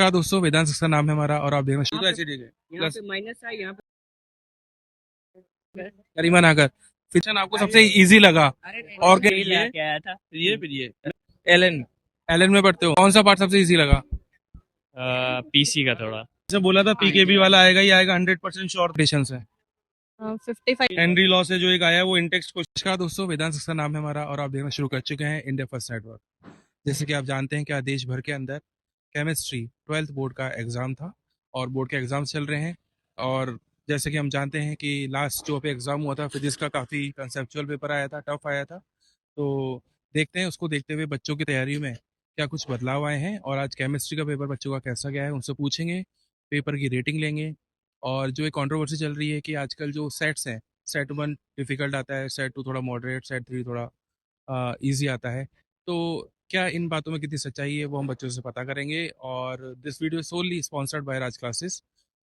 नमस्कार दोस्तों, वेदांत शिक्षा नाम है हमारा और आप देख रहे हैं ऐसे ठीक है। यहाँ पे माइनस है, यहाँ पे गरिमा नागर फिक्शन आपको सबसे इजी लगा और क्या यही लगा के आया था। फिर ये एलन एलन में पढ़ते हो, कौन सा पार्ट सबसे इजी लगा? पीसी का थोड़ा जैसे बोला था पीकेबी वाला आएगा ही आएगा, 100% श्योर पेशेंस है। 55 हेनरी लॉ से जो एक आया है वो इंटेक्स्ट क्वेश्चन का। दोस्तों, वेदांत शिक्षा नाम है हमारा और आप देखना शुरू कर चुके हैं इंडिया फर्स्ट नेटवर्क। जैसे कि आप जानते हैं क्या देश भर के अंदर केमिस्ट्री 12th बोर्ड का एग्जाम था और बोर्ड के एग्जाम चल रहे हैं। और जैसे कि हम जानते हैं कि लास्ट जो पे एग्जाम हुआ था फिजिक्स का, काफ़ी कंसेप्चुअल पेपर आया था, टफ आया था। तो देखते हैं उसको देखते हुए बच्चों की तैयारी में क्या कुछ बदलाव आए हैं। और आज केमिस्ट्री का पेपर बच्चों का कैसा गया है उनसे पूछेंगे, पेपर की रेटिंग लेंगे। और जो एक कंट्रोवर्सी चल रही है कि आजकल जो सेट्स हैं, सेट 1 डिफिकल्ट आता है, सेट 2 थोड़ा मॉडरेट, सेट 3 थोड़ा इजी आता है। तो क्या इन बातों में कितनी सच्चाई है वो हम बच्चों से पता करेंगे। और this video is only sponsored by Raj classes.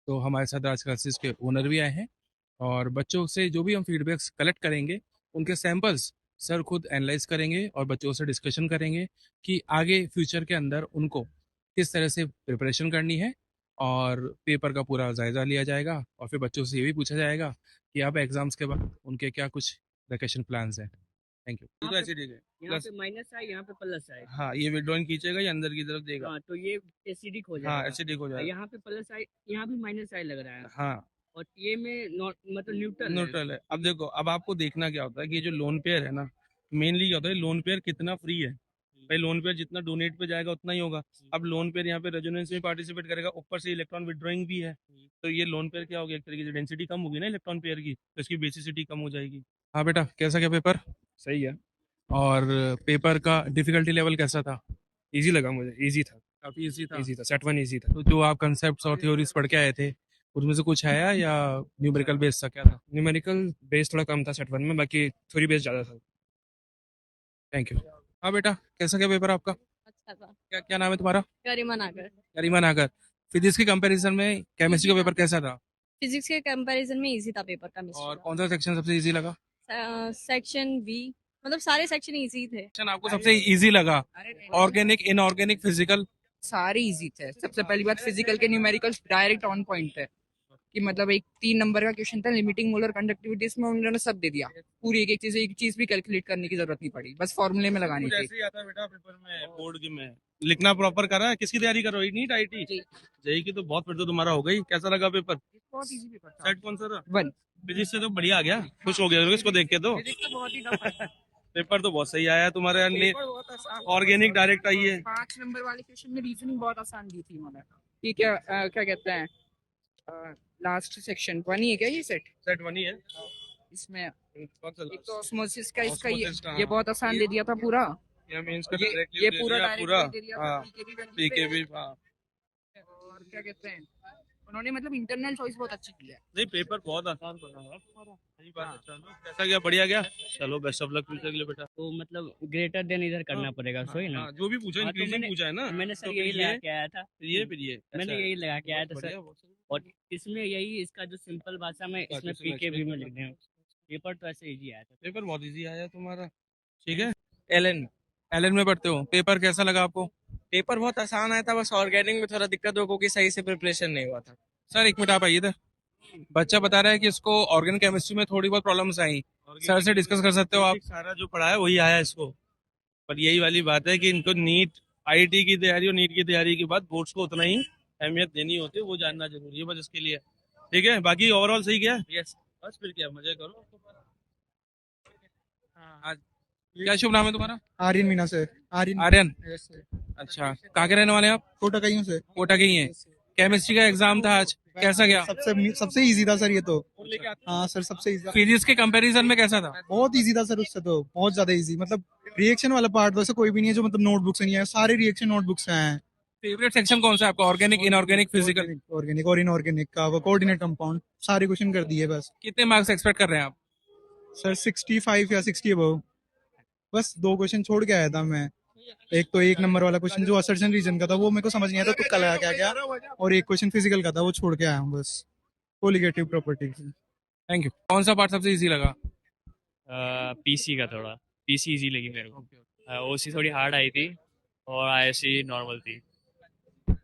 तो हमारे साथ राज क्लासेस के ओनर भी आए हैं और बच्चों से जो भी हम फीडबैक्स कलेक्ट करेंगे उनके सैंपल्स सर खुद एनालाइज करेंगे और बच्चों से डिस्कशन करेंगे कि आगे फ्यूचर के अंदर उनको किस तरह से प्रिपरेशन करनी है। और पेपर का पूरा जायजा लिया जाएगा और फिर बच्चों से ये भी पूछा जाएगा कि अब एग्जाम्स के बाद उनके क्या कुछ वेकेशन प्लान्स हैं। Thank you. तो ऐसे ठीक है, यहाँ पे माइनस है, यहाँ पे प्लस है। हाँ ये विड्रॉइंग खींचेगा या अंदर की तरफ देगा? हाँ, तो ये एसिडिक हो जाएगा। हाँ एसिडिक हो जाएगा। यहाँ पे प्लस आई, यहाँ भी माइनस आई लग रहा है। हाँ और ये में मतलब न्यूट्रल न्यूट्रल है। अब देखो, अब आपको देखना क्या होता है कि ये जो लोन पेयर है ना, मेनली क्या होता है, लोन पेयर कितना फ्री है। भाई लोन पेयर जितना डोनेट पे जाएगा उतना ही होगा। अब लोन पेयर यहाँ पे रेजोनेंस में पार्टिसिपेट करेगा, ऊपर से इलेक्ट्रॉन विड्रॉइंग भी है। तो ये लोन पेयर क्या होगा, एक तरीके से डेंसिटी कम होगी ना इलेक्ट्रॉन पेयर की, तो इसकी बेसिसिटी कम हो जाएगी। हाँ बेटा, कैसा क्या पेपर? सही है। और पेपर का डिफिकल्टी लेवल कैसा था? इजी लगा मुझे, इजी था। काफी इजी था। इजी था, सेट वन इजी था। तो जो आप कंसेप्ट और थ्योरीज पढ़ के आए थे उसमें से कुछ आया या न्यूमेरिकल बेस था, क्या था? न्यूमेरिकल बेस थोड़ा कम था सेट वन में, बाकी थ्योरी बेस ज़्यादा था। Thank you. हाँ बेटा, कैसा क्या पेपर आपका? अच्छा था। क्या क्या नाम है तुम्हारा? गरिमा नागर। गरिमा नागर। फिजिक्स के कंपैरिजन में केमिस्ट्री का पेपर कैसा था? फिजिक्स के कंपैरिजन में इजी था पेपर और केमिस्ट्री कौन सा सेक्शन सबसे इजी लगा? का। सेक्शन बी, मतलब सारे सेक्शन इजी थे। सेक्शन आपको सबसे इजी लगा? Organic, inorganic, physical? सारे इजी थे। सबसे पहली बात, फिजिकल के न्यूमेरिकल्स डायरेक्ट ऑन पॉइंट है कि मतलब एक 3 नंबर का क्वेश्चन था, लिमिटिंग मोलर कंडक्टिविटी, इसमें उन्होंने सब दे दिया। पूरी एक चीज भी कैलकुलेट करने की जरूरत नहीं पड़ी, बस फॉर्मूले में लगानी थी। ऐसे ही आता है बेटा पेपर में, बोर्ड की में लिखना प्रॉपर करा है। किसकी तैयारी कर रहे हो? नीट आईटी जेई की? तो बहुत, फिर तो तुम्हारा हो गई। कैसा लगा पेपर? बहुत इजी पेपर था। सेट कौन सा था? वन। फिजिक्स से तो बढ़िया आ गया, खुश हो गया इसको देख के। तो फिजिक्स तो बहुत ही टफ है। पेपर तो बहुत सही आया तुम्हारे। पेपर बहुत आसान। ऑर्गेनिक डायरेक्ट आई है। 5 नंबर वाले क्वेश्चन में रीजनिंग बहुत आसान दी थी उन्होंने। ठीक है, क्या कहते हैं, लास्ट सेक्शन वन ही है क्या ये सेट? सेट वन ही है इसमें कौन सा? एक तो ऑस्मोसिस का, इसका Osmosis का, ये बहुत आसान दे दिया था पूरा। या मींस का ये पूरा पूरा डायरेक्ट दे दिया था। हाँ पीकेबी। हाँ और क्या कहते हैं, उन्होंने मतलब इंटरनल चॉइस बहुत अच्छी की है। नहीं, पेपर बहुत आसान बना है तुम्हारा। सही बात है। चलो कैसा गया? बढ़िया गया। चलो बेस्ट ऑफ लक फ्यूचर के लिए बेटा। तो मतलब ग्रेटर देन इधर करना पड़ेगा, सही ना? हाँ, जो भी पूछा हाँ, तो इंक्रीजिंग पूछा है ना। मैंने सर तो यही फिर लगा के आया था। फिर ये मैंने ऐसा है। यही लगा के आया था बहुत सर। बढ़िया, बहुत सही। और इसमें यही इसका जो सिंपल भाषा में इसमें इसमें पीके भी में explain लिख दें। पेपर तो ऐसे इजी आया था। पेपर बहुत इजी आया तुम्हारा। ठीक है। एलन एलन में पढ़ते हो, पेपर कैसा लगा आपको? पेपर बहुत आसान आया था, बस ऑर्गेनिक में थोड़ा दिक्कत हो क्योंकि सही से प्रिपरेशन नहीं हुआ था। सर एक मिनट आप आइए इधर। बच्चा बता रहा है कि इसको ऑर्गेनिक केमिस्ट्री में थोड़ी बहुत प्रॉब्लम्स आई। सर से डिस्कस कर सकते हो आप। सारा जो पढ़ा है वही आया इसको। पर यही वाली बात है कि इनको नीट आईटी की तैयारी और नीट की तैयारी के बाद बोर्ड्स को उतना ही अहमियत देनी होती है, वो जानना जरूरी है बस इसके लिए। ठीक है, बाकी ओवरऑल सही गया। यस। बस फिर क्या, मजे करो। आज क्या शुभ नाम है तुम्हारा? आर्यन मीना से। आर्यन। Yes sir. अच्छा, कहाँ के रहने वाले हैं आप? कोटा का ही हूँ सर। कोटा के ही हैं। केमिस्ट्री का एग्जाम था आज, कैसा गया? सबसे इजी था सर ये तो। हाँ सर, सबसे इजी। फिजिक्स के कंपैरिजन में कैसा था? बहुत इजी था सर, उससे तो बहुत ज्यादा इजी। मतलब रिएक्शन वाला पार्ट वैसे कोई भी नहीं है जो मतलब नोटबुक से नहीं है, सारे रिएक्शन नोटबुक से आए हैं। फेवरेट सेक्शन कौन सा है आपका? Organic, inorganic, physical? ऑर्गेनिक और इनऑर्गेनिक का वो कोऑर्डिनेट कंपाउंड सारे क्वेश्चन कर दिए बस। कितने मार्क्स एक्सपेक्ट कर रहे हैं आप? सर 65 या 60 अबव। बस 2 क्वेश्चन छोड़ के आया था मैं। एक तो 1 नंबर वाला क्वेश्चन जो असर्शन रीजन का था वो मेरे को समझ नहीं आया था, तुक्का लगा के आ गया। और एक क्वेश्चन फिजिकल का था वो छोड़ के आया हूँ बस, कोलिगेटिव प्रॉपर्टी। Thank you. कौन सा पार्ट सबसे इजी लगा? पीसी का थोड़ा, पीसी इजी लगी मेरे को। ओसी थोड़ी हार्ड आई थी और आईएससी नॉर्मल थी।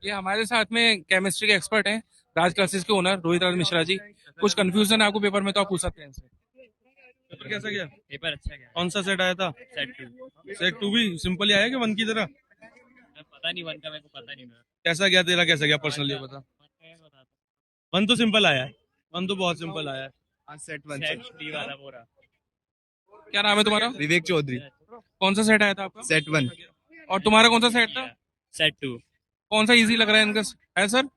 ये हमारे साथ में केमिस्ट्री के एक्सपर्ट हैं, राज क्लासेस के ओनर रोहित राज मिश्रा जी। कुछ कंफ्यूजन है आपको पेपर में तो आप पूछ सकते हैं इनसे। पेपर कैसा गया? पेपर अच्छा गया। कौन सा सेट आया था? सेट 2 सेट 2 भी सिंपल ही आया कि 1 की तरह? पता नहीं 1 का, मेरे को पता नहीं। मेरा कैसा गया तेरा, कैसा गया पर्सनली बता। 1 तो सिंपल आया है, 1 तो बहुत सिंपल आया है। सेट सेट 3 वाला पूरा। क्या नाम है तुम्हारा? विवेक चौधरी। कौन सा सेट आया था आपका? सेट 1। और तुम्हारा कौन सा सेट था? सेट 2। कौन सा इजी लग रहा है इनका है सर?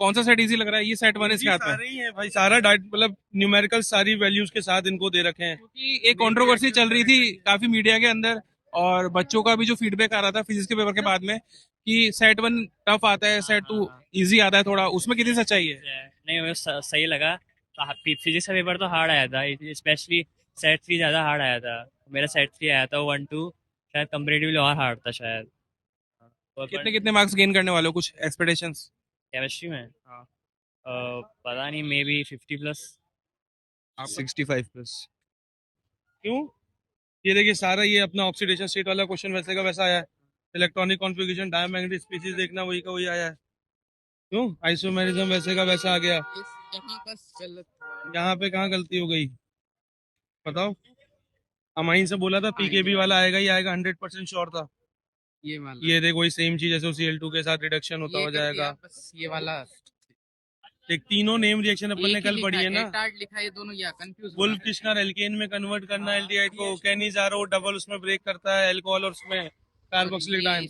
कौन सा सेट इजी लग रहा है? ये सेट 1 इसके हाथ में सारे ही है भाई, सारा डाइट मतलब न्यूमेरिकल सारी वैल्यूज के साथ इनको दे रखे हैं। क्योंकि एक कंट्रोवर्सी चल रही थी काफी मीडिया के अंदर, और बच्चों का भी जो फीडबैक आ रहा था फिजिक्स के पेपर के बाद में कि सेट 1 टफ आता है, सेट 2 इजी आता है थोड़ा, उसमें कितनी सच्चाई है? नहीं, मुझे सही लगा। फिजिक्स का पेपर तो हार्ड आया था, स्पेशली सेट 3 ज्यादा हार्ड आया था। मेरा सेट 3 आया था, 1 2 शायद कंपेरेटिवली और हार्ड था शायद। कितने कितने मार्क्स गेन करने वाले हो, कुछ एक्सपेक्टेशंस? केमिस्ट्री में पता नहीं, मे बी 50 प्लस। 65 प्लस। क्यों? ये देखिए सारा ये अपना ऑक्सीडेशन स्टेट वाला क्वेश्चन वैसे का वैसा आया है। इलेक्ट्रॉनिक कॉन्फ़िगरेशन, डायमैग्नेटिक स्पीशीज देखना वही का वही आया है। क्यों? आइसोमेरिज्म वैसे का वैसा आ गया। यहाँ पे कहाँ गलती हो गई बताओ? अमाइन से बोला था पीकेबी वाला आएगा ही आएगा, 100% श्योर था। ये वाला ये देख वही सेम चीज जैसे Cl2 के साथ रिडक्शन होता हो जाएगा। बस ये वाला एक तीनों नेम रिएक्शन अपन ने कल पढ़ी है ना। लिखा है दोनों, या कंफ्यूज वुल्फ किश्नर एल्केन में कन्वर्ट करना एल्डिहाइड को, कैनिजारो डबल उसमें ब्रेक करता है अल्कोहल और उसमें carboxylic ion.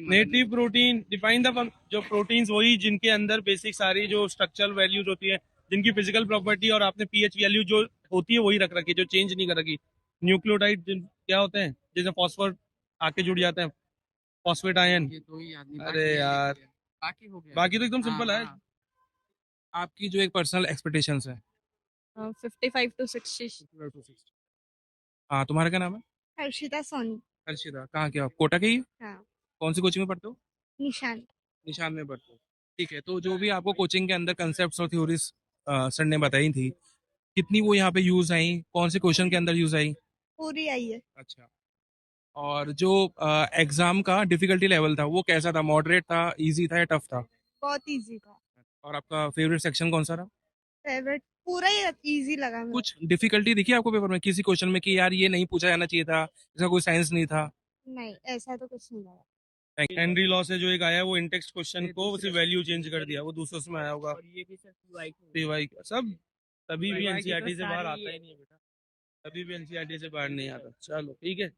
Native protein define the जो प्रोटीन्स वही जिनके अंदर बेसिक सारी जो स्ट्रक्चरल वैल्यूज होती है, जिनकी फिजिकल प्रॉपर्टी और आपने पीएच वैल्यू जो होती है वही रख रखी है, जो चेंज नहीं कर रखी। न्यूक्लियोटाइड क्या होते हैं? जैसे फॉस्फोर आके जुड़ जाते हैं, फॉस्फेट आयन। अरे यार बाकी हो गया, बाकी तो एकदम सिंपल है। आपकी जो एक पर्सनल एक्सपेक्टेशंस है? 55 to 60। हाँ, तुम्हारा क्या नाम है? हर्षिता सोनी। हर्षिता, कहाँ के हो आप? कोटा के ही? हाँ। कौन सी कोचिंग में पढ़ते हो? निशान। निशान में पढ़ते हो, ठीक है। तो जो भी आपको कोचिंग के अंदर कंसेप्ट और थ्योरीज सर ने बताई थी, कितनी वो यहाँ पे यूज आई, कौन से क्वेश्चन के अंदर यूज आई? पूरी आई है। अच्छा। और जो एग्जाम का डिफिकल्टी लेवल था वो कैसा था? मॉडरेट था, इजी था या टफ था? बहुत इजी था। और आपका फेवरेट सेक्शन कौन सा रहा? फेवरेट पूरा ही इजी लगा मुझे। कुछ डिफिकल्टी दिखी आपको पेपर में किसी क्वेश्चन में कि यार ये नहीं पूछा जाना चाहिए था, इसका कोई साइंस नहीं था? नहीं, ऐसा तो कुछ नहीं लगा। हेनरी लॉ से जो एक आया वो इंटेक्स्ट क्वेश्चन को सिर्फ वैल्यू चेंज कर दिया, वो दूसरों में आया होगा। और ये भी सर TY सब तभी भी TY एनसीईआरटी तो से बाहर सारी आता ही नहीं है बेटा, तभी भी एनसीईआरटी से बाहर नहीं आता। चलो ठीक है।